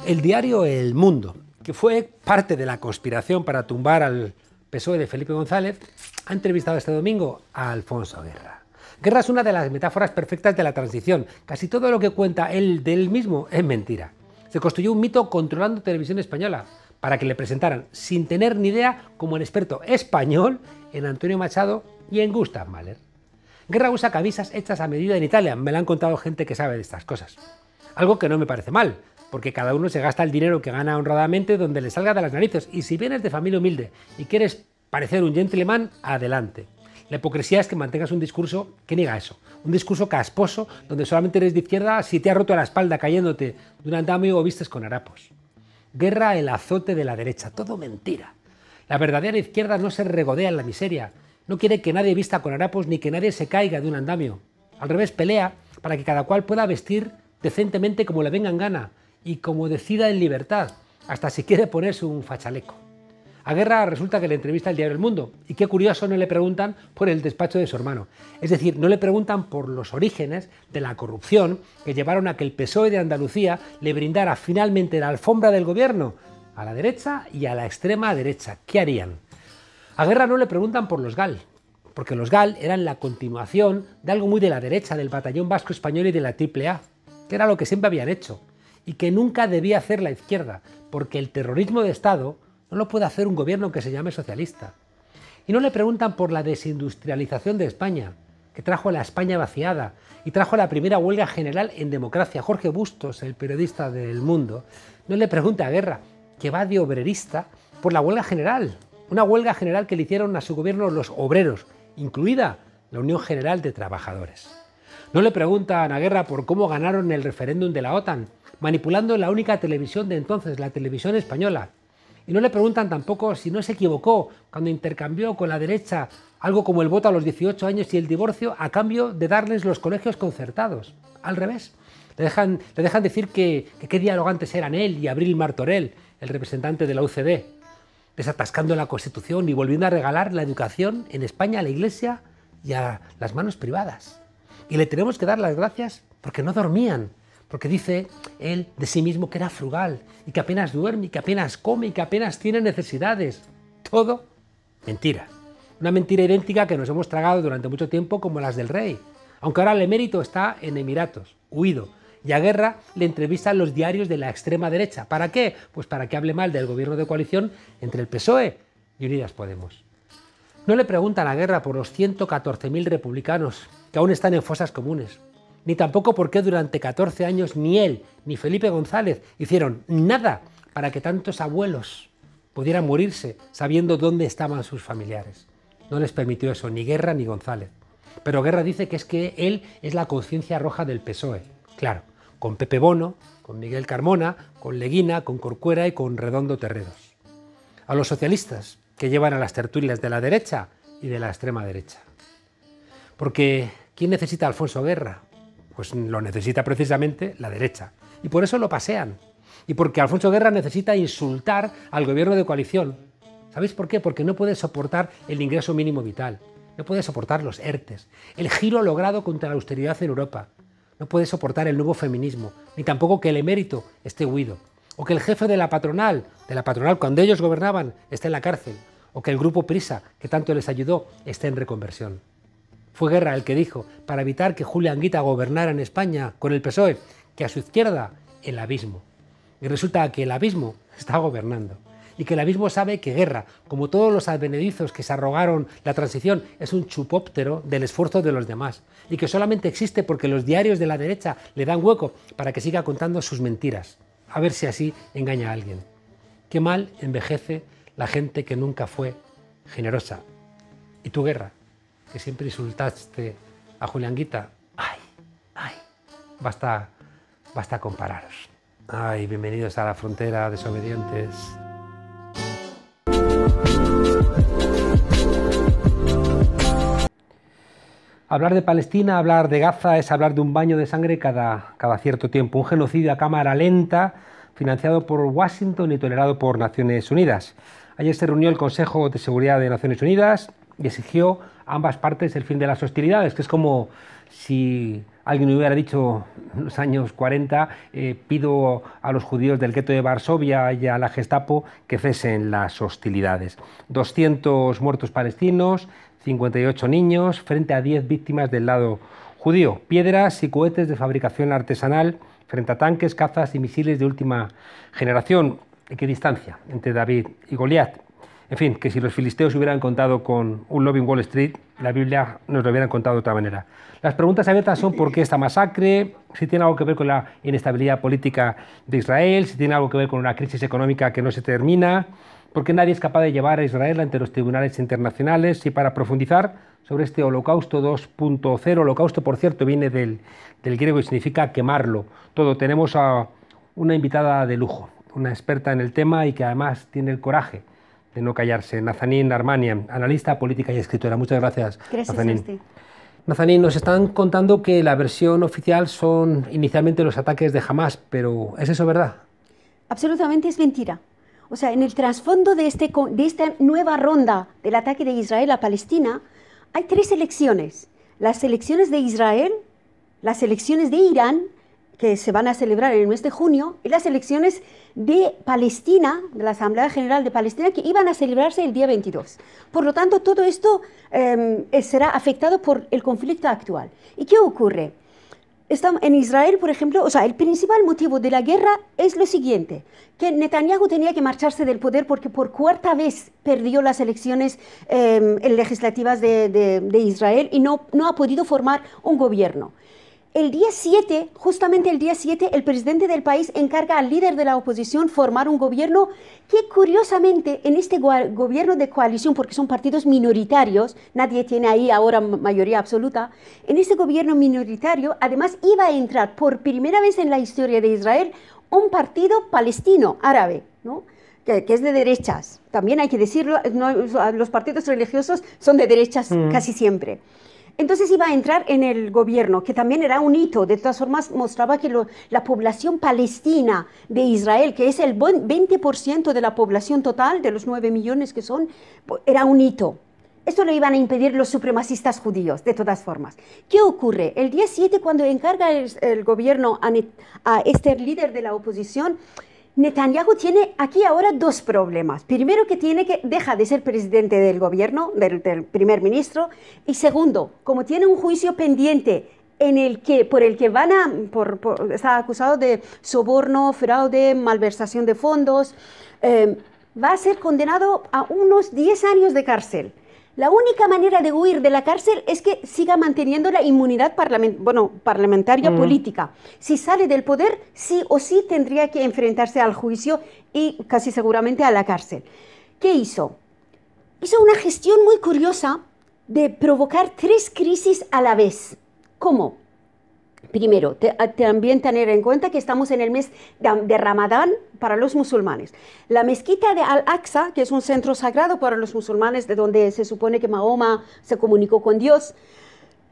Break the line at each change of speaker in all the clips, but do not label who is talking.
El diario El Mundo, que fue parte de la conspiración para tumbar al PSOE de Felipe González, ha entrevistado este domingo a Alfonso Guerra. Guerra es una de las metáforas perfectas de la transición. Casi todo lo que cuenta él de él mismo es mentira. Se construyó un mito controlando Televisión Española para que le presentaran, sin tener ni idea, como el experto español en Antonio Machado y en Gustav Mahler. Guerra usa camisas hechas a medida en Italia, me lo han contado gente que sabe de estas cosas. Algo que no me parece mal, porque cada uno se gasta el dinero que gana honradamente donde le salga de las narices, y si vienes de familia humilde y quieres parecer un gentleman, adelante. La hipocresía es que mantengas un discurso que niega eso, un discurso casposo donde solamente eres de izquierda si te has roto la espalda cayéndote de un andamio o vistes con harapos. Guerra el azote de la derecha, todo mentira. La verdadera izquierda no se regodea en la miseria, no quiere que nadie vista con harapos ni que nadie se caiga de un andamio. Al revés, pelea para que cada cual pueda vestir decentemente como le venga en gana y como decida en libertad, hasta si quiere ponerse un fachaleco. A Guerra resulta que le entrevista el diario El Mundo, y qué curioso, no le preguntan por el despacho de su hermano. Es decir, no le preguntan por los orígenes de la corrupción que llevaron a que el PSOE de Andalucía le brindara finalmente la alfombra del gobierno a la derecha y a la extrema derecha. ¿Qué harían? A Guerra no le preguntan por los GAL, porque los GAL eran la continuación de algo muy de la derecha, del Batallón Vasco Español y de la AAA, que era lo que siempre habían hecho, y que nunca debía hacer la izquierda, porque el terrorismo de Estado no lo puede hacer un gobierno que se llame socialista. Y no le preguntan por la desindustrialización de España, que trajo la España vaciada y trajo la primera huelga general en democracia. Jorge Bustos, el periodista del Mundo, no le pregunta a Guerra, que va de obrerista, por la huelga general. Una huelga general que le hicieron a su gobierno los obreros, incluida la Unión General de Trabajadores. No le preguntan a Guerra por cómo ganaron el referéndum de la OTAN, manipulando la única televisión de entonces, la televisión española. Y no le preguntan tampoco si no se equivocó cuando intercambió con la derecha algo como el voto a los 18 años y el divorcio a cambio de darles los colegios concertados. Al revés. Le dejan decir que qué dialogantes eran él y Abril Martorell, el representante de la UCD, desatascando la Constitución y volviendo a regalar la educación en España a la Iglesia y a las manos privadas. Y le tenemos que dar las gracias porque no dormían, porque dice él de sí mismo que era frugal y que apenas duerme y que apenas come y que apenas tiene necesidades. Todo mentira. Una mentira idéntica que nos hemos tragado durante mucho tiempo como las del rey, aunque ahora el emérito está en Emiratos, huido, y a Guerra le entrevistan los diarios de la extrema derecha. ¿Para qué? Pues para que hable mal del gobierno de coalición entre el PSOE y Unidas Podemos. No le preguntan a Guerra por los 114.000 republicanos que aún están en fosas comunes, ni tampoco por qué durante 14 años ni él ni Felipe González hicieron nada para que tantos abuelos pudieran morirse sabiendo dónde estaban sus familiares. No les permitió eso ni Guerra ni González. Pero Guerra dice que es que él es la conciencia roja del PSOE. Claro, con Pepe Bono, con Miguel Carmona, con Leguina, con Corcuera y con Redondo Terreros. A los socialistas que llevan a las tertulias de la derecha y de la extrema derecha. Porque ¿quién necesita a Alfonso Guerra? Pues lo necesita precisamente la derecha. Y por eso lo pasean. Y porque Alfonso Guerra necesita insultar al gobierno de coalición. ¿Sabéis por qué? Porque no puede soportar el ingreso mínimo vital. No puede soportar los ERTES. El giro logrado contra la austeridad en Europa. No puede soportar el nuevo feminismo. Ni tampoco que el emérito esté huido. O que el jefe de la patronal cuando ellos gobernaban, esté en la cárcel. O que el grupo Prisa, que tanto les ayudó, esté en reconversión. Fue Guerra el que dijo, para evitar que Julia Anguita gobernara en España con el PSOE, que a su izquierda, el abismo. Y resulta que el abismo está gobernando. Y que el abismo sabe que Guerra, como todos los advenedizos que se arrogaron la transición, es un chupóptero del esfuerzo de los demás. Y que solamente existe porque los diarios de la derecha le dan hueco para que siga contando sus mentiras. A ver si así engaña a alguien. Qué mal envejece la gente que nunca fue generosa. ¿Y tú, Guerra? Que siempre insultaste a Julia Anguita. ¡Ay! Basta compararos. ¡Ay! Bienvenidos a la frontera, desobedientes. Hablar de Palestina, hablar de Gaza, es hablar de un baño de sangre cada cierto tiempo. Un genocidio a cámara lenta, financiado por Washington y tolerado por Naciones Unidas. Ayer se reunió el Consejo de Seguridad de Naciones Unidas y exigió a ambas partes el fin de las hostilidades, que es como si alguien hubiera dicho en los años 40, pido a los judíos del gueto de Varsovia y a la Gestapo que cesen las hostilidades. 200 muertos palestinos, 58 niños, frente a 10 víctimas del lado judío. Piedras y cohetes de fabricación artesanal frente a tanques, cazas y misiles de última generación. Equidistancia entre David y Goliat. En fin, que si los filisteos hubieran contado con un lobo en Wall Street, la Biblia nos lo hubieran contado de otra manera. Las preguntas abiertas son por qué esta masacre, si tiene algo que ver con la inestabilidad política de Israel, si tiene algo que ver con una crisis económica que no se termina, por qué nadie es capaz de llevar a Israel ante los tribunales internacionales. Y para profundizar sobre este Holocausto 2.0, Holocausto, por cierto, viene del griego y significa quemarlo todo, tenemos a una invitada de lujo, una experta en el tema y que además tiene el coraje de no callarse. Nazanin Armanian, analista, política y escritora. Muchas gracias, Nazanin.
Gracias.
Nazanin, nos están contando que la versión oficial son inicialmente los ataques de Hamas, pero ¿es eso verdad?
Absolutamente es mentira. O sea, en el trasfondo de esta nueva ronda del ataque de Israel a Palestina, hay tres elecciones. Las elecciones de Israel, las elecciones de Irán, que se van a celebrar en el mes de junio, y las elecciones de Palestina, de la Asamblea General de Palestina, que iban a celebrarse el día 22. Por lo tanto, todo esto será afectado por el conflicto actual. ¿Y qué ocurre? En Israel, por ejemplo, o sea, el principal motivo de la guerra es lo siguiente, que Netanyahu tenía que marcharse del poder porque por cuarta vez perdió las elecciones legislativas de Israel y no ha podido formar un gobierno. El día 7, justamente el día 7, el presidente del país encarga al líder de la oposición formar un gobierno que curiosamente en este gobierno de coalición, porque son partidos minoritarios, nadie tiene ahí ahora mayoría absoluta, en este gobierno minoritario además iba a entrar por primera vez en la historia de Israel un partido palestino árabe, ¿no? que es de derechas. También hay que decirlo, los partidos religiosos son de derechas casi siempre. Entonces iba a entrar en el gobierno, que también era un hito. De todas formas, mostraba que la población palestina de Israel, que es el 20% de la población total, de los 9 millones que son, era un hito. Esto lo iban a impedir los supremacistas judíos, de todas formas. ¿Qué ocurre? El día 7, cuando encarga el gobierno a este líder de la oposición, Netanyahu tiene aquí ahora dos problemas. Primero, que deja de ser presidente del gobierno, del primer ministro, y segundo, como tiene un juicio pendiente por el que está acusado de soborno, fraude, malversación de fondos, va a ser condenado a unos 10 años de cárcel. La única manera de huir de la cárcel es que siga manteniendo la inmunidad parlamentaria política. Si sale del poder, sí o sí tendría que enfrentarse al juicio y casi seguramente a la cárcel. ¿Qué hizo? Hizo una gestión muy curiosa de provocar 3 crisis a la vez. ¿Cómo? Primero, también tener en cuenta que estamos en el mes de Ramadán para los musulmanes. La mezquita de Al-Aqsa, que es un centro sagrado para los musulmanes, de donde se supone que Mahoma se comunicó con Dios,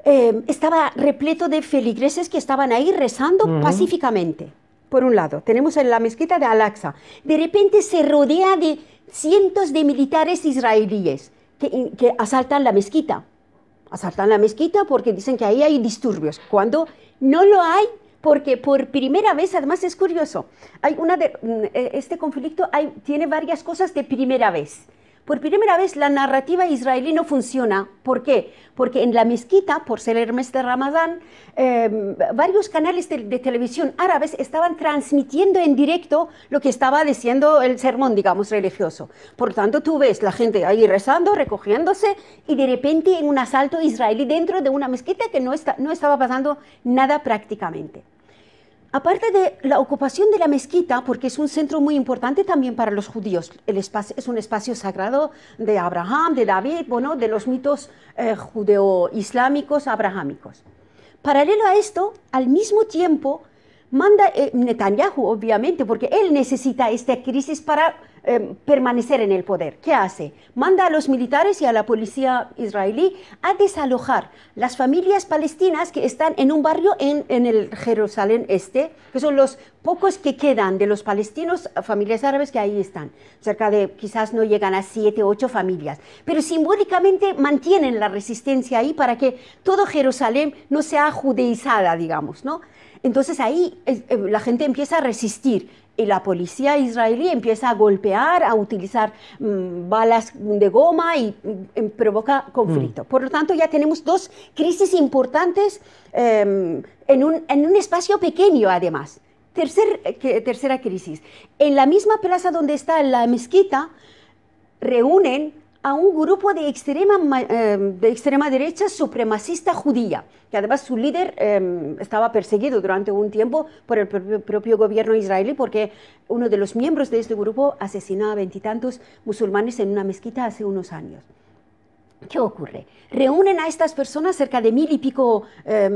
estaba repleto de feligreses que estaban ahí rezando pacíficamente. Por un lado, tenemos en la mezquita de Al-Aqsa. De repente se rodea de cientos de militares israelíes que asaltan la mezquita. Asaltan la mezquita porque dicen que ahí hay disturbios, cuando no lo hay, porque por primera vez, además es curioso, este conflicto tiene varias cosas de primera vez. Por primera vez la narrativa israelí no funciona. ¿Por qué? Porque en la mezquita, por ser el mes de Ramadán, varios canales de televisión árabes estaban transmitiendo en directo lo que estaba diciendo el sermón, digamos, religioso. Por lo tanto, tú ves la gente ahí rezando, recogiéndose, y de repente en un asalto israelí dentro de una mezquita que no estaba pasando nada prácticamente. Aparte de la ocupación de la mezquita, porque es un centro muy importante también para los judíos, es un espacio sagrado de Abraham, de David, bueno, de los mitos judeo-islámicos, abrahámicos. Paralelo a esto, al mismo tiempo, manda Netanyahu, obviamente, porque él necesita esta crisis para permanecer en el poder. ¿Qué hace? Manda a los militares y a la policía israelí a desalojar las familias palestinas que están en un barrio en el Jerusalén Este, que son los pocos que quedan de los palestinos, familias árabes que ahí están. Cerca de, quizás no llegan a 7 o 8 familias, pero simbólicamente mantienen la resistencia ahí para que todo Jerusalén no sea judeizada, digamos, ¿no? Entonces ahí la gente empieza a resistir y la policía israelí empieza a golpear, a utilizar balas de goma y provoca conflicto. Por lo tanto, ya tenemos dos crisis importantes en un espacio pequeño, además. Tercera crisis. En la misma plaza donde está la mezquita, reúnen a un grupo de extrema derecha supremacista judía, que además su líder estaba perseguido durante un tiempo por el propio gobierno israelí, porque uno de los miembros de este grupo asesinó a 20 y tantos musulmanes en una mezquita hace unos años. ¿Qué ocurre? Reúnen a estas personas, cerca de 1000 y pico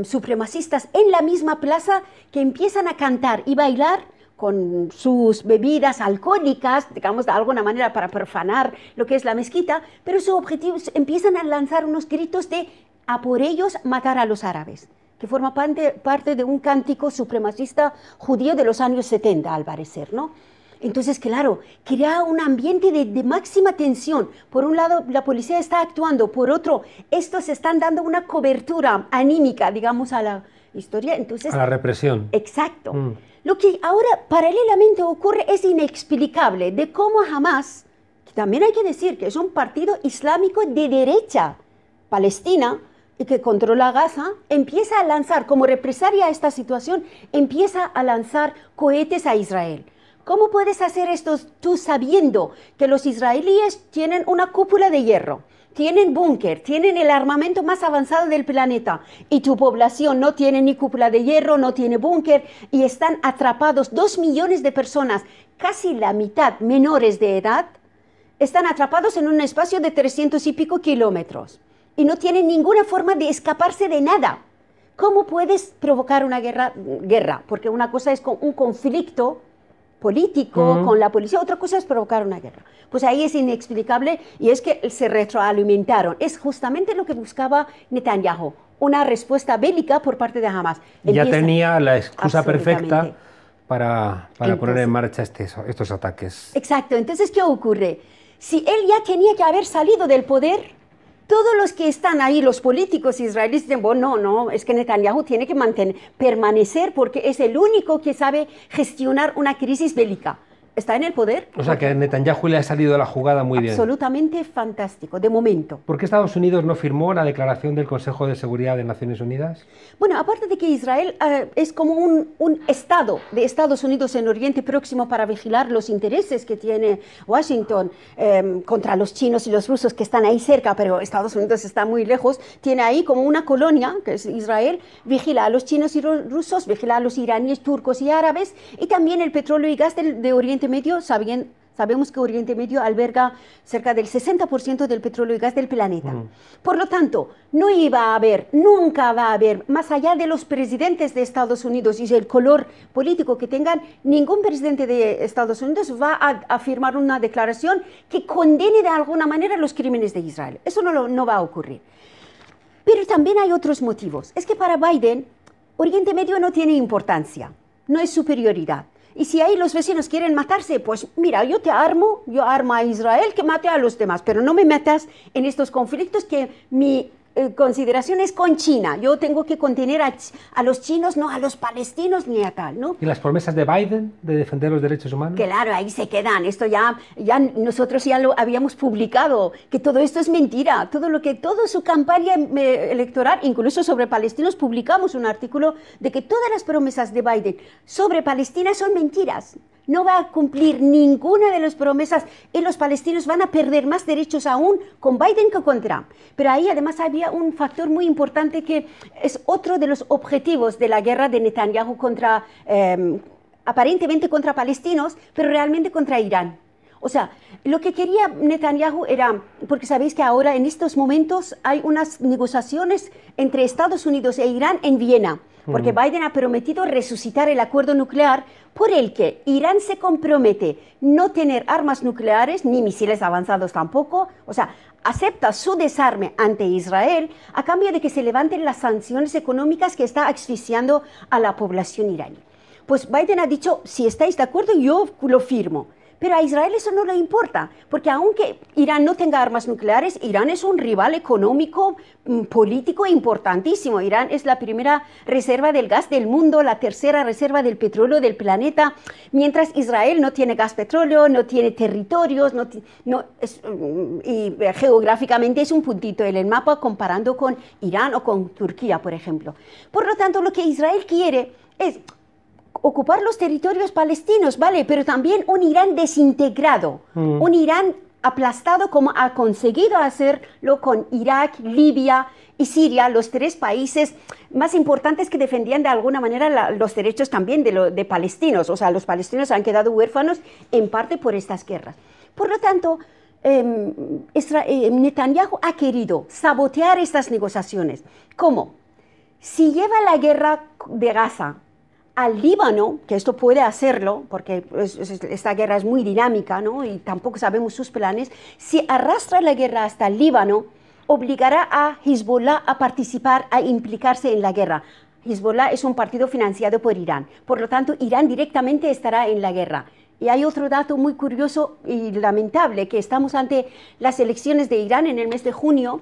supremacistas, en la misma plaza, que empiezan a cantar y bailar con sus bebidas alcohólicas, digamos de alguna manera para profanar lo que es la mezquita, pero su objetivo es, empiezan a lanzar unos gritos de a por ellos matar a los árabes, que forma parte de un cántico supremacista judío de los años 70, al parecer, ¿no? Entonces, claro, crea un ambiente de máxima tensión. Por un lado, la policía está actuando, por otro, estos están dando una cobertura anímica, digamos, a la historia. Entonces,
a la represión.
Exacto. Lo que ahora paralelamente ocurre es inexplicable de cómo Hamas, que también hay que decir que es un partido islámico de derecha palestina y que controla Gaza, empieza a lanzar, como represalia a esta situación, empieza a lanzar cohetes a Israel. ¿Cómo puedes hacer esto tú sabiendo que los israelíes tienen una cúpula de hierro? Tienen búnker, tienen el armamento más avanzado del planeta y tu población no tiene ni cúpula de hierro, no tiene búnker y están atrapados 2 millones de personas, casi la mitad menores de edad, están atrapados en un espacio de 300 y pico kilómetros y no tienen ninguna forma de escaparse de nada. ¿Cómo puedes provocar una guerra? Porque una cosa es un conflicto político con la policía, otra cosa es provocar una guerra. Pues ahí es inexplicable y es que se retroalimentaron. Es justamente lo que buscaba Netanyahu, una respuesta bélica por parte de Hamas.
Ya tenía la excusa perfecta para poner en marcha estos ataques.
Exacto. Entonces, ¿qué ocurre? Si él ya tenía que haber salido del poder, todos los que están ahí, los políticos israelíes, dicen, bueno, no, es que Netanyahu tiene que permanecer porque es el único que sabe gestionar una crisis bélica. Está en el poder.
O sea que a Netanyahu le ha salido de la jugada muy bien.
Absolutamente fantástico, de momento.
¿Por qué Estados Unidos no firmó la declaración del Consejo de Seguridad de Naciones Unidas?
Bueno, aparte de que Israel es como un estado de Estados Unidos en Oriente Próximo para vigilar los intereses que tiene Washington contra los chinos y los rusos que están ahí cerca, pero Estados Unidos está muy lejos, tiene ahí como una colonia, que es Israel, vigila a los chinos y rusos, vigila a los iraníes, turcos y árabes, y también el petróleo y gas de Oriente Medio. Sabemos que Oriente Medio alberga cerca del 60% del petróleo y gas del planeta. Por lo tanto, no iba a haber, nunca va a haber, más allá de los presidentes de Estados Unidos y el color político que tengan, ningún presidente de Estados Unidos va a firmar una declaración que condene de alguna manera los crímenes de Israel. Eso no va a ocurrir. Pero también hay otros motivos. Es que para Biden, Oriente Medio no tiene importancia, no es superioridad. Y si ahí los vecinos quieren matarse, pues mira, yo armo a Israel que mate a los demás, pero no me metas en estos conflictos que mi consideración es con China. Yo tengo que contener a los chinos, no a los palestinos ni a tal, ¿no?
¿Y las promesas de Biden de defender los derechos humanos?
Claro, ahí se quedan. Esto ya nosotros ya lo habíamos publicado, que todo esto es mentira. Toda su campaña electoral, incluso sobre palestinos, publicamos un artículo de que todas las promesas de Biden sobre Palestina son mentiras. No va a cumplir ninguna de las promesas y los palestinos van a perder más derechos aún con Biden que con Trump. Pero ahí además había un factor muy importante que es otro de los objetivos de la guerra de Netanyahu aparentemente contra palestinos, pero realmente contra Irán. O sea, lo que quería Netanyahu era, porque sabéis que ahora en estos momentos hay unas negociaciones entre Estados Unidos e Irán en Viena, porque Biden ha prometido resucitar el acuerdo nuclear por el que Irán se compromete no tener armas nucleares ni misiles avanzados tampoco, o sea, acepta su desarme ante Israel a cambio de que se levanten las sanciones económicas que está asfixiando a la población iraní. Pues Biden ha dicho, si estáis de acuerdo, yo lo firmo. Pero a Israel eso no le importa, porque aunque Irán no tenga armas nucleares, Irán es un rival económico, político importantísimo. Irán es la primera reserva del gas del mundo, la tercera reserva del petróleo del planeta, mientras Israel no tiene gas, petróleo, no tiene territorios, y geográficamente es un puntito en el mapa comparando con Irán o con Turquía, por ejemplo. Por lo tanto, lo que Israel quiere es ocupar los territorios palestinos, ¿vale? Pero también un Irán desintegrado, un Irán aplastado como ha conseguido hacerlo con Irak, Libia y Siria, los tres países más importantes que defendían de alguna manera los derechos también de palestinos. O sea, los palestinos han quedado huérfanos en parte por estas guerras. Por lo tanto, Netanyahu ha querido sabotear estas negociaciones. ¿Cómo? Si lleva la guerra de Gaza al Líbano, que esto puede hacerlo, porque esta guerra es muy dinámica, ¿no? Y tampoco sabemos sus planes, si arrastra la guerra hasta el Líbano, obligará a Hezbollah a participar, a implicarse en la guerra. Hezbollah es un partido financiado por Irán, por lo tanto, Irán directamente estará en la guerra. Y hay otro dato muy curioso y lamentable, que estamos ante las elecciones de Irán en el mes de junio,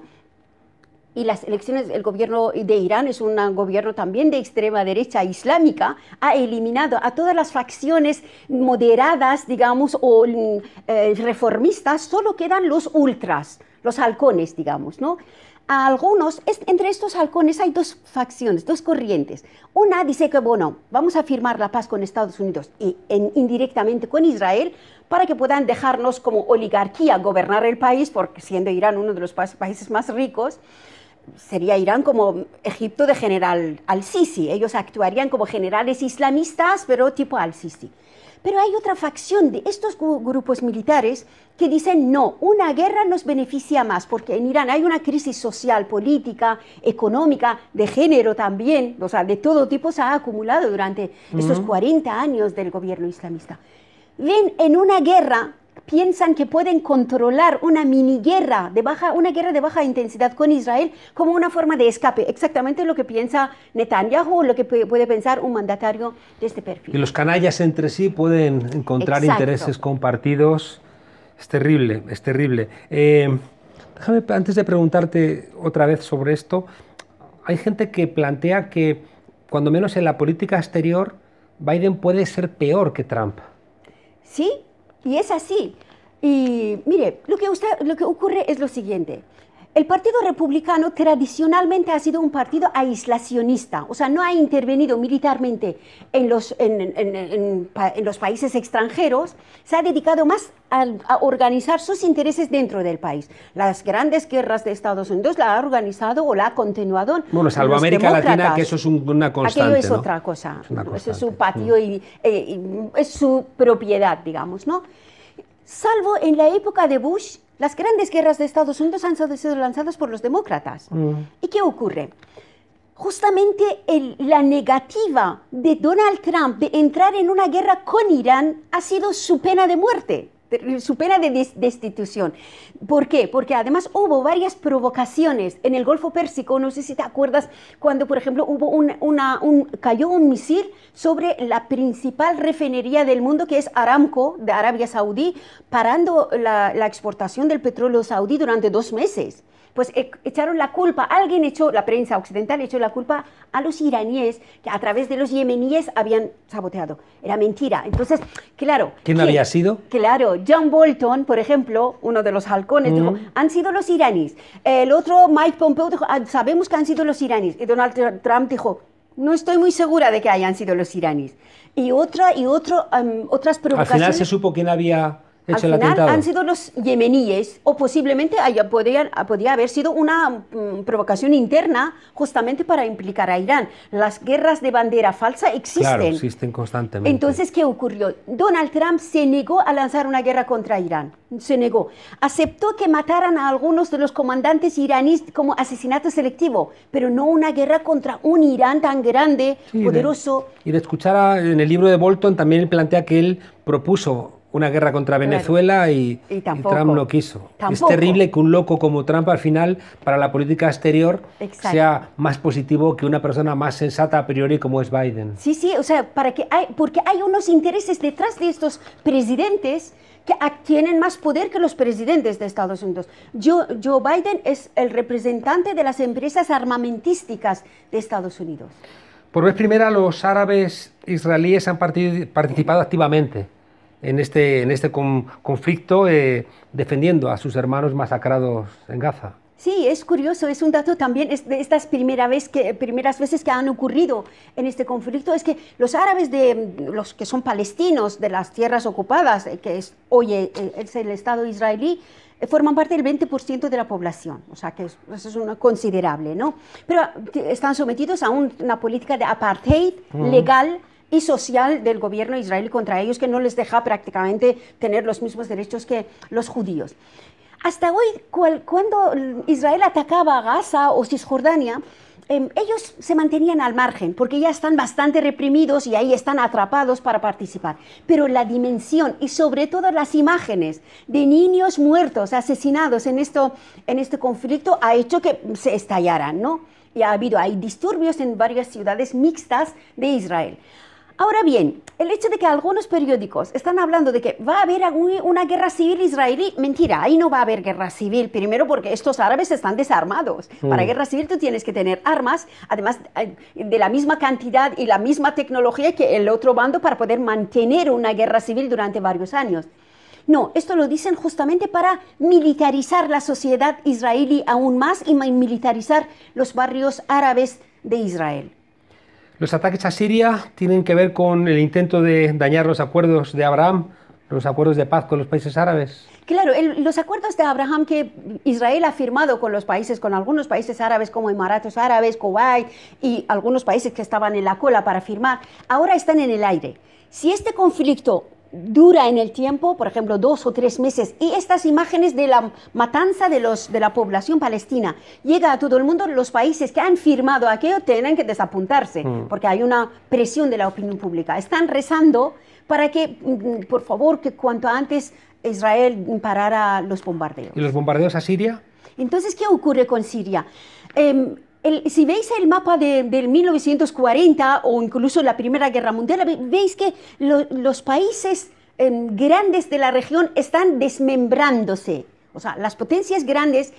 y las elecciones, el gobierno de Irán es un gobierno también de extrema derecha islámica, ha eliminado a todas las facciones moderadas, digamos, o reformistas, solo quedan los ultras, los halcones, digamos, ¿no? A algunos, entre estos halcones hay dos facciones, dos corrientes. Una dice que, bueno, vamos a firmar la paz con Estados Unidos y indirectamente con Israel para que puedan dejarnos como oligarquía gobernar el país, porque siendo Irán uno de los países más ricos, sería Irán como Egipto de general al-Sisi. Ellos actuarían como generales islamistas, pero tipo al-Sisi. Pero hay otra facción de estos grupos militares que dicen no, una guerra nos beneficia más, porque en Irán hay una crisis social, política, económica, de género también, o sea, de todo tipo se ha acumulado durante estos 40 años del gobierno islamista. Ven en una guerra, piensan que pueden controlar una mini guerra una guerra de baja intensidad con Israel como una forma de escape, exactamente lo que piensa Netanyahu o lo que puede pensar un mandatario de este perfil.
Y los canallas entre sí pueden encontrar intereses compartidos. Es terrible, es terrible. Déjame, antes de preguntarte otra vez sobre esto, hay gente que plantea que, cuando menos en la política exterior, Biden puede ser peor que Trump.
Sí, y es así. Y mire, lo que ocurre es lo siguiente. El Partido Republicano tradicionalmente ha sido un partido aislacionista, o sea, no ha intervenido militarmente en los países extranjeros, se ha dedicado más a organizar sus intereses dentro del país. Las grandes guerras de Estados Unidos la ha organizado o la ha continuado.
Bueno, salvo América Latina, que eso es una constante.
Aquello es
¿no?
otra cosa, eso es su patio y es su propiedad, digamos, ¿no? Salvo en la época de Bush, las grandes guerras de Estados Unidos han sido lanzadas por los demócratas. ¿Y qué ocurre? Justamente la negativa de Donald Trump de entrar en una guerra con Irán ha sido su pena de muerte, su pena de destitución. ¿Por qué? Porque además hubo varias provocaciones en el Golfo Pérsico. No sé si te acuerdas cuando, por ejemplo, cayó un misil sobre la principal refinería del mundo, que es Aramco, de Arabia Saudí, parando la exportación del petróleo saudí durante 2 meses. Pues echaron la culpa, la prensa occidental echó la culpa a los iraníes, que a través de los yemeníes habían saboteado. Era mentira. Entonces, claro.
¿Quién había sido?
Claro, John Bolton, por ejemplo, uno de los halcones, dijo, han sido los iraníes. El otro, Mike Pompeo, dijo, sabemos que han sido los iraníes. Y Donald Trump dijo, no estoy muy segura de que hayan sido los iraníes. Y otras provocaciones.
Al final se supo quién había
Al
hecho el
final
atentado.
han sido los yemeníes, o posiblemente podía haber sido una provocación interna justamente para implicar a Irán. Las guerras de bandera falsa existen.
Claro, existen constantemente.
Entonces, ¿qué ocurrió? Donald Trump se negó a lanzar una guerra contra Irán. Se negó. Aceptó que mataran a algunos de los comandantes iraníes como asesinato selectivo, pero no una guerra contra un Irán tan grande,
Sí,
poderoso.
Y de escuchar en el libro de Bolton también él plantea que él propuso una guerra contra Venezuela y
tampoco.
Trump no quiso. Es
Tampoco.
terrible que un loco como Trump al final para la política exterior
Exacto.
sea más positivo que una persona más sensata a priori como es Biden.
Sí, sí, o sea, porque hay unos intereses detrás de estos presidentes que tienen más poder que los presidentes de Estados Unidos. Joe Biden es el representante de las empresas armamentísticas de Estados Unidos.
Por vez primera, los árabes israelíes han participado activamente en este conflicto, defendiendo a sus hermanos masacrados en Gaza.
Sí, es curioso, es un dato también, de estas primeras veces que han ocurrido en este conflicto, es que los árabes, los que son palestinos de las tierras ocupadas, que hoy es el Estado israelí, forman parte del 20% de la población, o sea que eso es considerable, ¿no? Pero están sometidos a una política de apartheid legal y social del gobierno israelí contra ellos, que no les deja prácticamente tener los mismos derechos que los judíos. Hasta hoy, cuando Israel atacaba a Gaza o Cisjordania, ellos se mantenían al margen, porque ya están bastante reprimidos y ahí están atrapados para participar. Pero la dimensión y sobre todo las imágenes de niños muertos, asesinados en este conflicto, ha hecho que se estallaran, ¿no? Y hay disturbios en varias ciudades mixtas de Israel. Ahora bien, el hecho de que algunos periódicos están hablando de que va a haber una guerra civil israelí, mentira, ahí no va a haber guerra civil. Primero porque estos árabes están desarmados. Para guerra civil tú tienes que tener armas, además de la misma cantidad y la misma tecnología que el otro bando para poder mantener una guerra civil durante varios años. No, esto lo dicen justamente para militarizar la sociedad israelí aún más y militarizar los barrios árabes de Israel.
Los ataques a Siria tienen que ver con el intento de dañar los acuerdos de Abraham, los acuerdos de paz con los países árabes.
Claro, los acuerdos de Abraham que Israel ha firmado con algunos países árabes como Emiratos Árabes, Kuwait y algunos países que estaban en la cola para firmar, ahora están en el aire. Si este conflicto dura en el tiempo, por ejemplo, 2 o 3 meses, y estas imágenes de la matanza de la población palestina llega a todo el mundo, los países que han firmado aquello tienen que desapuntarse, porque hay una presión de la opinión pública. Están rezando para que, por favor, que cuanto antes Israel parara los bombardeos.
¿Y los bombardeos a Siria?
Entonces, ¿qué ocurre con Siria? Si veis el mapa del 1940 o incluso la Primera Guerra Mundial, veis que los países grandes de la región están desmembrándose. O sea, las potencias grandes,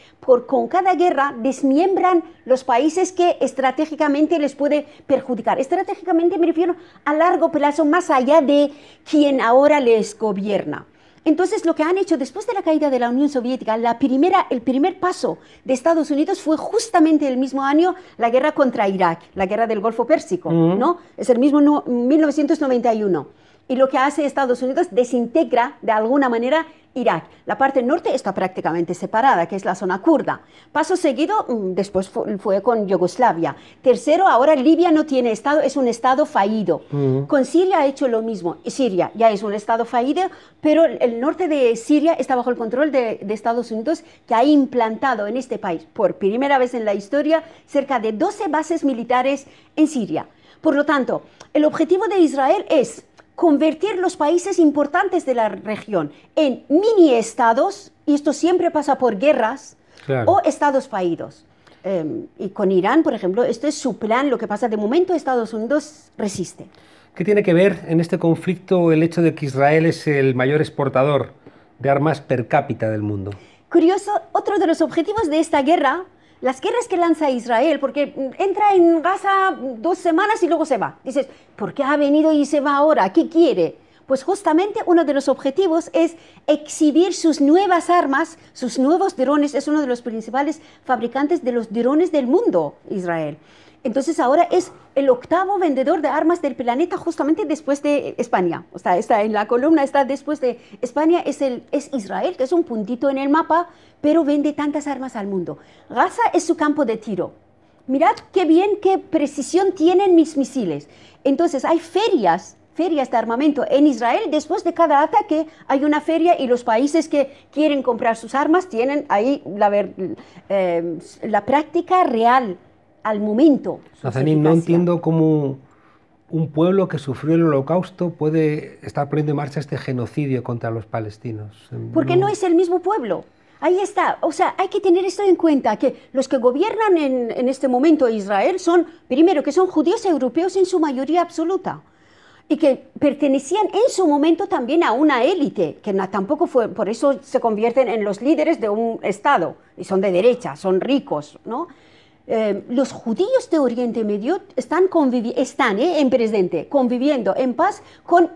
con cada guerra, desmiembran los países que estratégicamente les puede perjudicar. Estratégicamente me refiero a largo plazo, más allá de quien ahora les gobierna. Entonces, lo que han hecho después de la caída de la Unión Soviética, el primer paso de Estados Unidos fue justamente el mismo año la guerra contra Irak, la guerra del Golfo Pérsico, ¿no? Es el mismo 1991. Y lo que hace Estados Unidos desintegra de alguna manera Irak. La parte norte está prácticamente separada, que es la zona kurda. Paso seguido, después fue con Yugoslavia. Tercero, ahora Libia no tiene estado, es un estado fallido. Con Siria ha hecho lo mismo. Siria ya es un estado fallido, pero el norte de Siria está bajo el control de Estados Unidos, que ha implantado en este país, por primera vez en la historia, cerca de 12 bases militares en Siria. Por lo tanto, el objetivo de Israel es convertir los países importantes de la región en mini-estados, y esto siempre pasa por guerras, claro, o estados fallidos. Y con Irán, por ejemplo, esto es su plan. Lo que pasa de momento, Estados Unidos resiste.
¿Qué tiene que ver en este conflicto el hecho de que Israel es el mayor exportador de armas per cápita del mundo?
Curioso, otro de los objetivos de esta guerra, las guerras que lanza Israel, porque entra en Gaza 2 semanas y luego se va. Dices, ¿por qué ha venido y se va ahora? ¿Qué quiere? Pues justamente uno de los objetivos es exhibir sus nuevas armas, sus nuevos drones. Es uno de los principales fabricantes de los drones del mundo, Israel. Entonces ahora es el 8º vendedor de armas del planeta, justamente después de España. O sea, está en la columna, está después de España, es Israel, que es un puntito en el mapa, pero vende tantas armas al mundo. Gaza es su campo de tiro. Mirad qué bien, qué precisión tienen mis misiles. Entonces hay ferias de armamento en Israel. Después de cada ataque hay una feria y los países que quieren comprar sus armas tienen ahí la práctica real al momento.
Nazanin, no entiendo cómo un pueblo que sufrió el Holocausto puede estar poniendo en marcha este genocidio contra los palestinos.
Porque no es el mismo pueblo. Ahí está. O sea, hay que tener esto en cuenta, que los que gobiernan en este momento Israel son, primero, que son judíos europeos en su mayoría absoluta y que pertenecían en su momento también a una élite, que tampoco fue, por eso se convierten en los líderes de un Estado, y son de derecha, son ricos, ¿no? Los judíos de Oriente Medio están en presente, conviviendo en paz con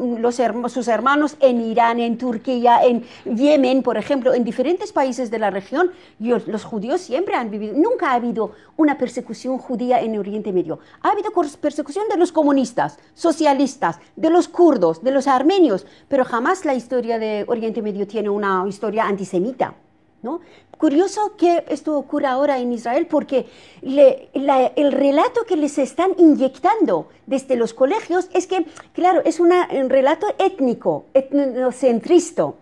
sus hermanos en Irán, en Turquía, en Yemen, por ejemplo, en diferentes países de la región. Los judíos siempre han vivido, nunca ha habido una persecución judía en Oriente Medio. Ha habido persecución de los comunistas, socialistas, de los kurdos, de los armenios, pero jamás la historia de Oriente Medio tiene una historia antisemita, ¿no? Curioso que esto ocurra ahora en Israel porque el relato que les están inyectando desde los colegios es que, claro, es un relato étnico, etnocentrista,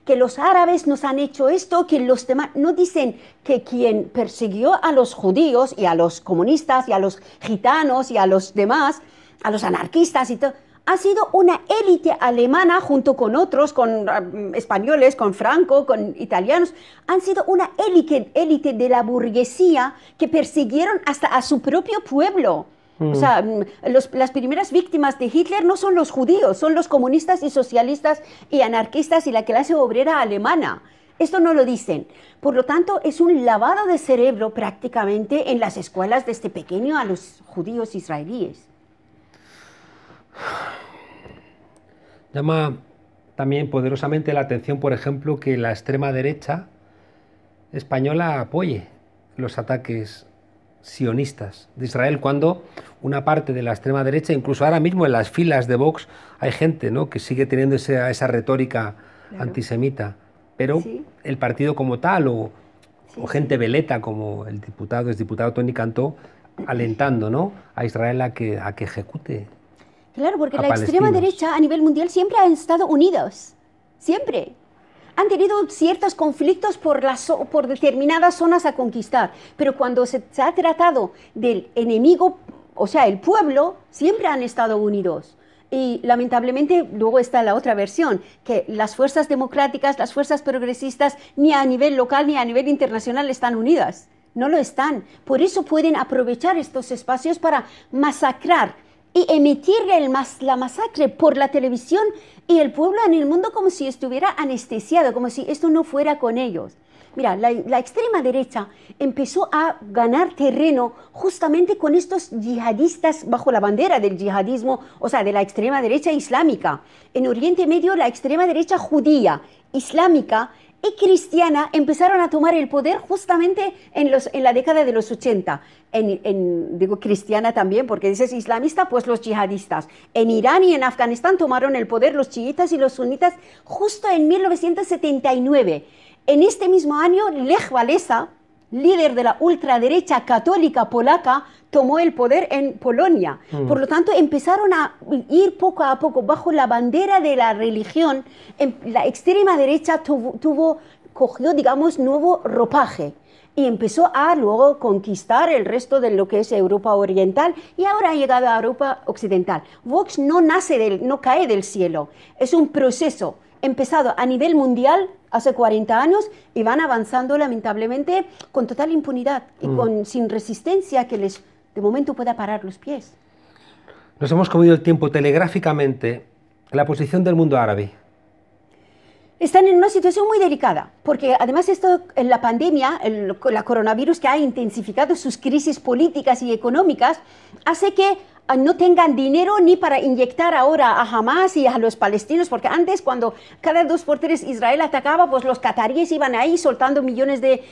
que los árabes nos han hecho esto, que los demás, no dicen que quien persiguió a los judíos y a los comunistas y a los gitanos y a los demás, a los anarquistas y todo, ha sido una élite alemana junto con otros, con españoles, con Franco, con italianos. Han sido una élite de la burguesía que persiguieron hasta a su propio pueblo. O sea, las primeras víctimas de Hitler no son los judíos, son los comunistas y socialistas y anarquistas y la clase obrera alemana. Esto no lo dicen. Por lo tanto, es un lavado de cerebro prácticamente en las escuelas desde pequeño a los judíos israelíes.
Llama también poderosamente la atención, por ejemplo, que la extrema derecha española apoye los ataques sionistas de Israel, cuando una parte de la extrema derecha, incluso ahora mismo en las filas de Vox, hay gente, ¿no?, que sigue teniendo esa retórica antisemita, pero el partido como tal o gente veleta como el exdiputado Toni Cantó, alentando, ¿no?, a Israel a que ejecute.
Claro, porque la extrema derecha a nivel mundial siempre han estado unidos, siempre. Han tenido ciertos conflictos por determinadas zonas a conquistar, pero cuando se ha tratado del enemigo, o sea, el pueblo, siempre han estado unidos. Y lamentablemente luego está la otra versión, que las fuerzas democráticas, las fuerzas progresistas, ni a nivel local ni a nivel internacional están unidas. No lo están. Por eso pueden aprovechar estos espacios para masacrar y emitir la masacre por la televisión y el pueblo en el mundo como si estuviera anestesiado, como si esto no fuera con ellos. Mira, la extrema derecha empezó a ganar terreno justamente con estos yihadistas bajo la bandera del yihadismo, o sea, de la extrema derecha islámica. En Oriente Medio, la extrema derecha judía, islámica y cristiana empezaron a tomar el poder justamente en la década de los 80. Digo cristiana también, porque dices islamista, pues los yihadistas. En Irán y en Afganistán tomaron el poder los chiitas y los sunitas justo en 1979. En este mismo año, Lech Walesa, líder de la ultraderecha católica polaca, tomó el poder en Polonia. Por lo tanto, empezaron a ir poco a poco bajo la bandera de la religión. La extrema derecha cogió, digamos, nuevo ropaje y empezó a luego conquistar el resto de lo que es Europa Oriental y ahora ha llegado a Europa Occidental. Vox no cae del cielo, es un proceso empezado a nivel mundial hace 40 años y van avanzando lamentablemente con total impunidad y sin resistencia que les de momento pueda parar los pies.
Nos hemos comido el tiempo telegráficamente. La posición del mundo árabe.
Están en una situación muy delicada, porque además en la pandemia, la coronavirus que ha intensificado sus crisis políticas y económicas, hace que no tengan dinero ni para inyectar ahora a Hamas y a los palestinos, porque antes cuando cada 2 por 3 Israel atacaba, pues los cataríes iban ahí soltando millones de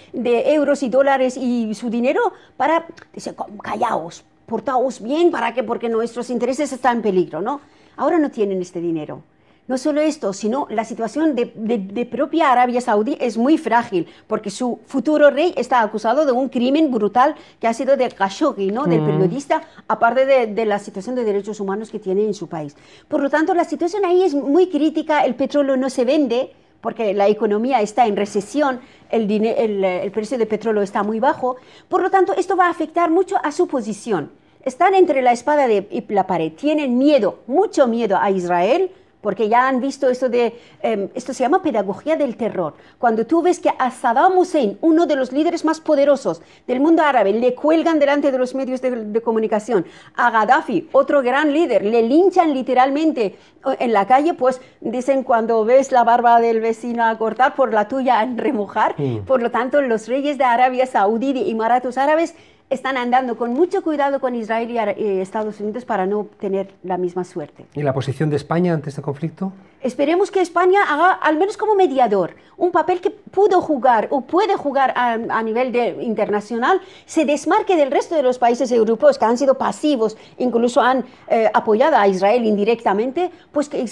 euros y dólares y su dinero para, dice, callaos, portaos bien, ¿para qué? Porque nuestros intereses están en peligro, ¿no? Ahora no tienen este dinero. No solo esto, sino la situación de propia Arabia Saudí es muy frágil, porque su futuro rey está acusado de un crimen brutal que ha sido de Khashoggi, ¿no? Del periodista, aparte de la situación de derechos humanos que tiene en su país. Por lo tanto, la situación ahí es muy crítica, el petróleo no se vende, porque la economía está en recesión, el precio del petróleo está muy bajo. Por lo tanto, esto va a afectar mucho a su posición. Están entre la espada y la pared, tienen miedo, mucho miedo a Israel, porque ya han visto esto esto se llama pedagogía del terror. Cuando tú ves que a Saddam Hussein, uno de los líderes más poderosos del mundo árabe, le cuelgan delante de los medios de comunicación, a Gaddafi, otro gran líder, le linchan literalmente en la calle, pues dicen cuando ves la barba del vecino a cortar, por la tuya a remojar. Por lo tanto, los reyes de Arabia Saudí, de Emiratos Árabes, están andando con mucho cuidado con Israel y Estados Unidos para no tener la misma suerte.
¿Y la posición de España ante este conflicto?
Esperemos que España haga, al menos como mediador, un papel que pudo jugar o puede jugar a nivel internacional, se desmarque del resto de los países europeos que han sido pasivos, incluso han apoyado a Israel indirectamente, pues que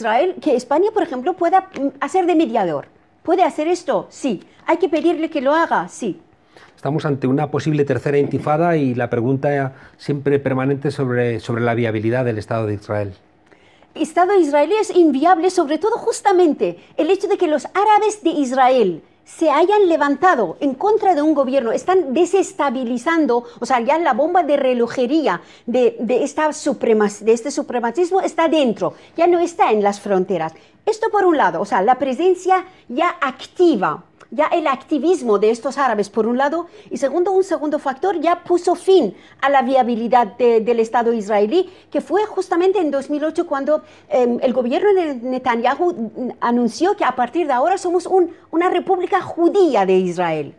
España, por ejemplo, pueda hacer de mediador. ¿Puede hacer esto? Sí. ¿Hay que pedirle que lo haga? Sí.
Estamos ante una posible tercera intifada y la pregunta siempre permanente sobre la viabilidad del Estado de Israel.
El Estado israelí es inviable, sobre todo justamente el hecho de que los árabes de Israel se hayan levantado en contra de un gobierno, están desestabilizando, o sea, ya la bomba de relojería de este supremacismo está dentro, ya no está en las fronteras. Esto por un lado, o sea, la presencia ya activa, ya el activismo de estos árabes por un lado, y segundo, un segundo factor ya puso fin a la viabilidad del Estado israelí, que fue justamente en 2008 cuando el gobierno de Netanyahu anunció que a partir de ahora somos una república judía de Israel.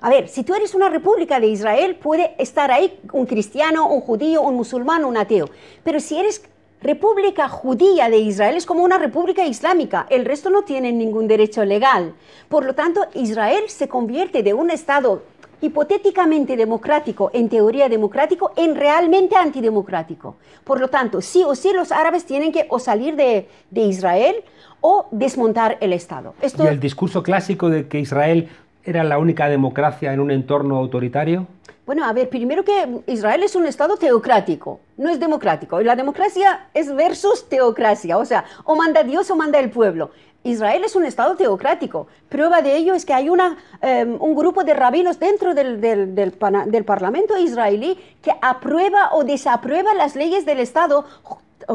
A ver, si tú eres una república de Israel, puede estar ahí un cristiano, un judío, un musulmán, un ateo, pero si eres República Judía de Israel es como una república islámica, el resto no tiene ningún derecho legal. Por lo tanto, Israel se convierte de un Estado hipotéticamente democrático, en teoría democrático, en realmente antidemocrático. Por lo tanto, sí o sí los árabes tienen que o salir de Israel o desmontar el Estado.
¿Y el discurso clásico de que Israel era la única democracia en un entorno autoritario?
Bueno, a ver, primero que Israel es un Estado teocrático, no es democrático. Y la democracia es versus teocracia, o sea, o manda Dios o manda el pueblo. Israel es un Estado teocrático. Prueba de ello es que hay un grupo de rabinos dentro del Parlamento israelí que aprueba o desaprueba las leyes del Estado,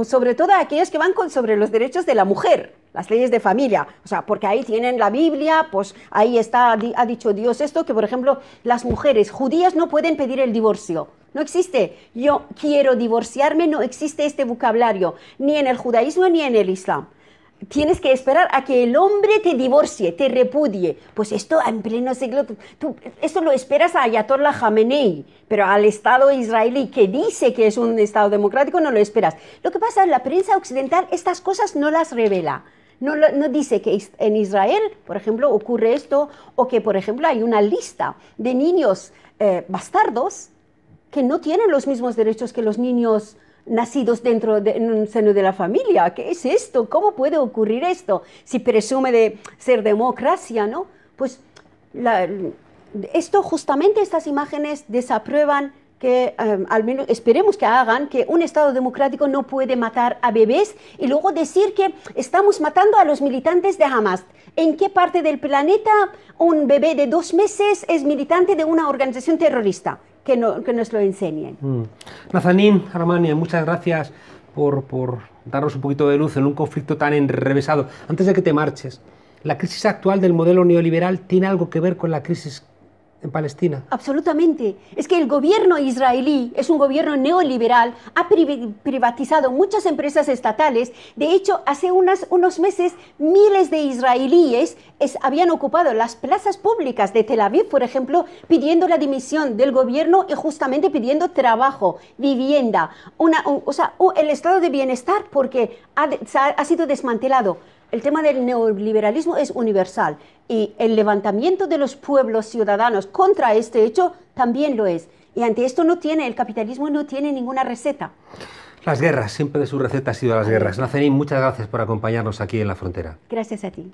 sobre todo aquellas que van sobre los derechos de la mujer, las leyes de familia, o sea, porque ahí tienen la Biblia, pues ahí está, ha dicho Dios esto, que por ejemplo las mujeres judías no pueden pedir el divorcio, no existe, yo quiero divorciarme, no existe este vocabulario, ni en el judaísmo ni en el islam. Tienes que esperar a que el hombre te divorcie, te repudie. Pues esto en pleno siglo, esto lo esperas a Ayatollah Khamenei, pero al Estado israelí que dice que es un Estado democrático no lo esperas. Lo que pasa es que la prensa occidental estas cosas no las revela. No dice que en Israel, por ejemplo, ocurre esto, o que, por ejemplo, hay una lista de niños bastardos que no tienen los mismos derechos que los niños nacidos en un seno de la familia. ¿Qué es esto? ¿Cómo puede ocurrir esto? Si presume de ser democracia, ¿no? Pues justamente estas imágenes desaprueban que, al menos esperemos que hagan, que un Estado democrático no puede matar a bebés y luego decir que estamos matando a los militantes de Hamas. ¿En qué parte del planeta un bebé de 2 meses es militante de una organización terrorista? Que nos lo enseñen.
Nazanin Armani, muchas gracias por darnos un poquito de luz en un conflicto tan enrevesado. Antes de que te marches, ¿la crisis actual del modelo neoliberal tiene algo que ver con la crisis en Palestina?
Absolutamente. Es que el gobierno israelí es un gobierno neoliberal, ha privatizado muchas empresas estatales. De hecho, hace unos meses miles de israelíes habían ocupado las plazas públicas de Tel Aviv, por ejemplo, pidiendo la dimisión del gobierno y justamente pidiendo trabajo, vivienda, el estado de bienestar, porque ha sido desmantelado. El tema del neoliberalismo es universal y el levantamiento de los pueblos ciudadanos contra este hecho también lo es. Y ante esto el capitalismo no tiene ninguna receta.
Las guerras, siempre de su receta ha sido las guerras. Nazarín, muchas gracias por acompañarnos aquí en La Frontera.
Gracias a ti.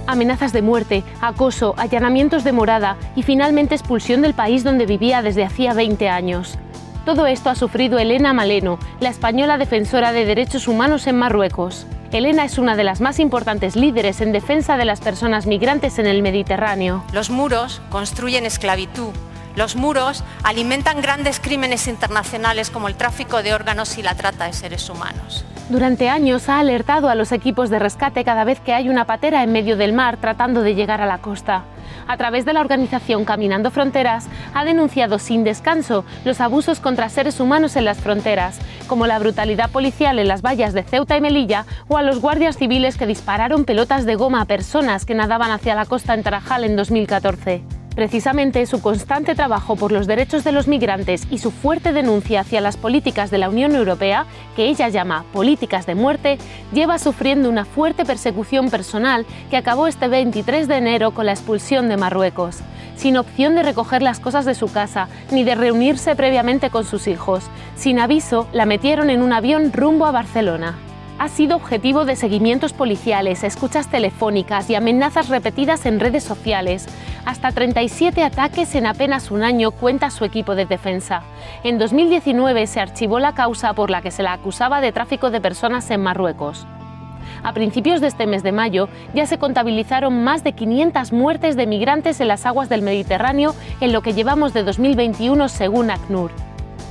Amenazas de muerte, acoso, allanamientos de morada y finalmente expulsión del país donde vivía desde hacía 20 años. Todo esto ha sufrido Elena Maleno, la española defensora de derechos humanos en Marruecos. Elena es una de las más importantes líderes en defensa de las personas migrantes en el Mediterráneo.
Los muros construyen esclavitud. Los muros alimentan grandes crímenes internacionales como el tráfico de órganos y la trata de seres humanos.
Durante años ha alertado a los equipos de rescate cada vez que hay una patera en medio del mar tratando de llegar a la costa. A través de la organización Caminando Fronteras, ha denunciado sin descanso los abusos contra seres humanos en las fronteras, como la brutalidad policial en las vallas de Ceuta y Melilla o a los guardias civiles que dispararon pelotas de goma a personas que nadaban hacia la costa en Tarajal en 2014. Precisamente su constante trabajo por los derechos de los migrantes y su fuerte denuncia hacia las políticas de la Unión Europea, que ella llama políticas de muerte, lleva sufriendo una fuerte persecución personal que acabó este 23 de enero con la expulsión de Marruecos, sin opción de recoger las cosas de su casa ni de reunirse previamente con sus hijos. Sin aviso, la metieron en un avión rumbo a Barcelona. Ha sido objetivo de seguimientos policiales, escuchas telefónicas y amenazas repetidas en redes sociales. Hasta 37 ataques en apenas un año, cuenta su equipo de defensa. En 2019 se archivó la causa por la que se la acusaba de tráfico de personas en Marruecos. A principios de este mes de mayo ya se contabilizaron más de 500 muertes de migrantes en las aguas del Mediterráneo en lo que llevamos de 2021 según ACNUR.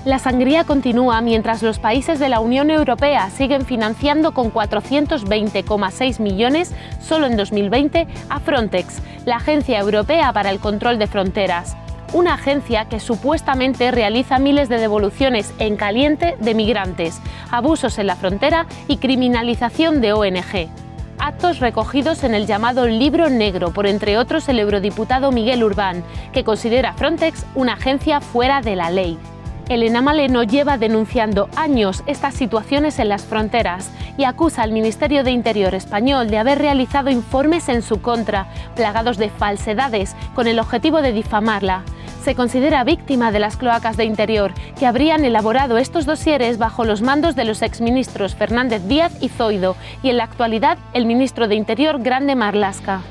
La sangría continúa mientras los países de la Unión Europea siguen financiando con 420,6 millones solo en 2020 a Frontex, la Agencia Europea para el Control de Fronteras, una agencia que supuestamente realiza miles de devoluciones en caliente de migrantes, abusos en la frontera y criminalización de ONG. Actos recogidos en el llamado Libro Negro por, entre otros, el eurodiputado Miguel Urbán, que considera a Frontex una agencia fuera de la ley. Elena Maleno lleva denunciando años estas situaciones en las fronteras y acusa al Ministerio de Interior español de haber realizado informes en su contra, plagados de falsedades, con el objetivo de difamarla. Se considera víctima de las cloacas de Interior, que habrían elaborado estos dosieres bajo los mandos de los exministros Fernández Díaz y Zoido, y en la actualidad el ministro de Interior Grande Marlaska.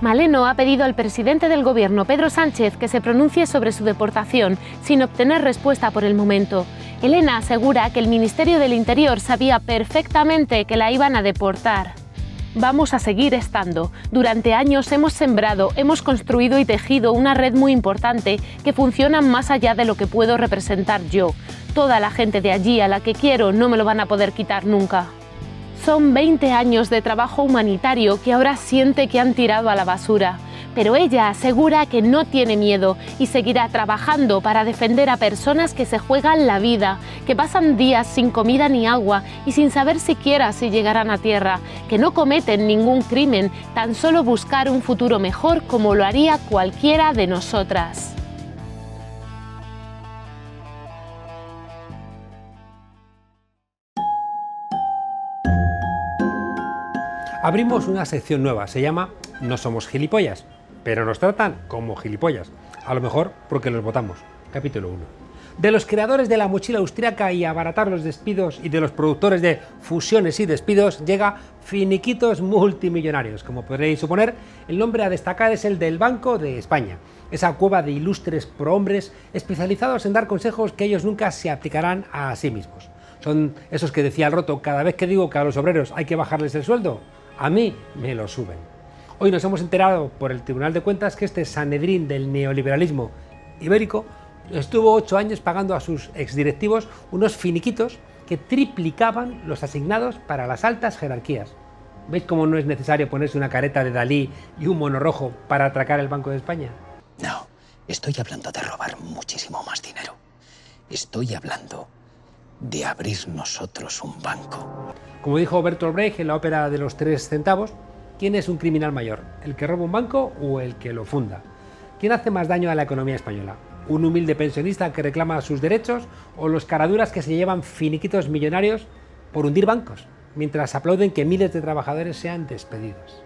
Maleno ha pedido al presidente del gobierno, Pedro Sánchez, que se pronuncie sobre su deportación, sin obtener respuesta por el momento. Elena asegura que el Ministerio del Interior sabía perfectamente que la iban a deportar. Vamos a seguir estando. Durante años hemos sembrado, hemos construido y tejido una red muy importante que funciona más allá de lo que puedo representar yo. Toda la gente de allí a la que quiero no me lo van a poder quitar nunca. Son 20 años de trabajo humanitario que ahora siente que han tirado a la basura. Pero ella asegura que no tiene miedo y seguirá trabajando para defender a personas que se juegan la vida, que pasan días sin comida ni agua y sin saber siquiera si llegarán a tierra, que no cometen ningún crimen, tan solo buscar un futuro mejor como lo haría cualquiera de nosotras.
Abrimos una sección nueva, se llama No somos gilipollas, pero nos tratan como gilipollas, a lo mejor porque los votamos. Capítulo 1. De los creadores de la mochila austríaca y abaratar los despidos y de los productores de fusiones y despidos llega Finiquitos Multimillonarios. Como podréis suponer, el nombre a destacar es el del Banco de España, esa cueva de ilustres prohombres especializados en dar consejos que ellos nunca se aplicarán a sí mismos. Son esos que decía el Roto: cada vez que digo que a los obreros hay que bajarles el sueldo, a mí me lo suben. Hoy nos hemos enterado por el Tribunal de Cuentas que este Sanedrín del neoliberalismo ibérico estuvo 8 años pagando a sus exdirectivos unos finiquitos que triplicaban los asignados para las altas jerarquías. ¿Veis cómo no es necesario ponerse una careta de Dalí y un mono rojo para atracar el Banco de España?
No, estoy hablando de robar muchísimo más dinero. Estoy hablando de abrir nosotros un banco.
Como dijo Bertolt Brecht en la ópera de los 3 centavos, ¿quién es un criminal mayor? ¿El que roba un banco o el que lo funda? ¿Quién hace más daño a la economía española? ¿Un humilde pensionista que reclama sus derechos o los caraduras que se llevan finiquitos millonarios por hundir bancos, mientras aplauden que miles de trabajadores sean despedidos?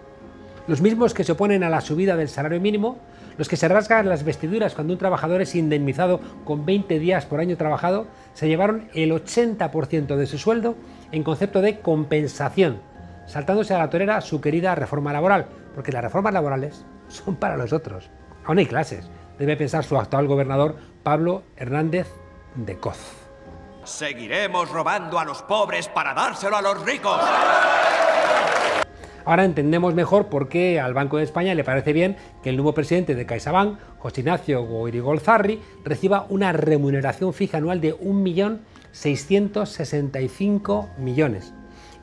Los mismos que se oponen a la subida del salario mínimo, los que se rasgan las vestiduras cuando un trabajador es indemnizado con 20 días por año trabajado, se llevaron el 80% de su sueldo en concepto de compensación, saltándose a la torera su querida reforma laboral, porque las reformas laborales son para los otros. Aún hay clases, debe pensar su actual gobernador Pablo Hernández de Coz.
Seguiremos robando a los pobres para dárselo a los ricos.
Ahora entendemos mejor por qué al Banco de España le parece bien que el nuevo presidente de CaixaBank, José Ignacio Goirigolzarri, reciba una remuneración fija anual de 1.665.000.000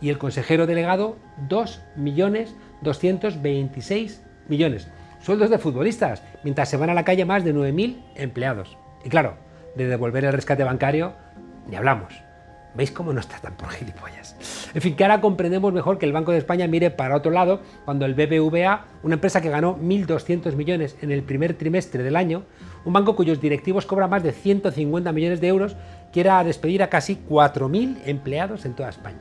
y el consejero delegado 2.226.000.000. Sueldos de futbolistas, mientras se van a la calle más de 9.000 empleados. Y claro, de devolver el rescate bancario ni hablamos. ¿Veis cómo nos tratan por gilipollas? En fin, que ahora comprendemos mejor que el Banco de España mire para otro lado cuando el BBVA, una empresa que ganó 1.200 millones en el primer trimestre del año, un banco cuyos directivos cobran más de 150 millones de euros, quiera despedir a casi 4.000 empleados en toda España.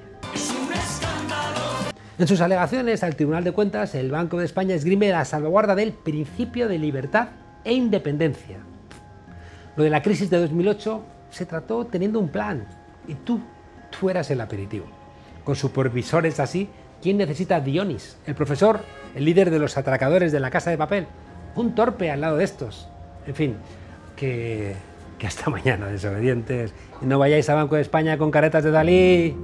En sus alegaciones al Tribunal de Cuentas, el Banco de España esgrime la salvaguarda del principio de libertad e independencia. Lo de la crisis de 2008 se trató teniendo un plan. Y tú eras el aperitivo. Con supervisores así, ¿quién necesita a Dionis, el profesor, el líder de los atracadores de la Casa de Papel? Un torpe al lado de estos. En fin, que hasta mañana, desobedientes. Y no vayáis al Banco de España con caretas de Dalí.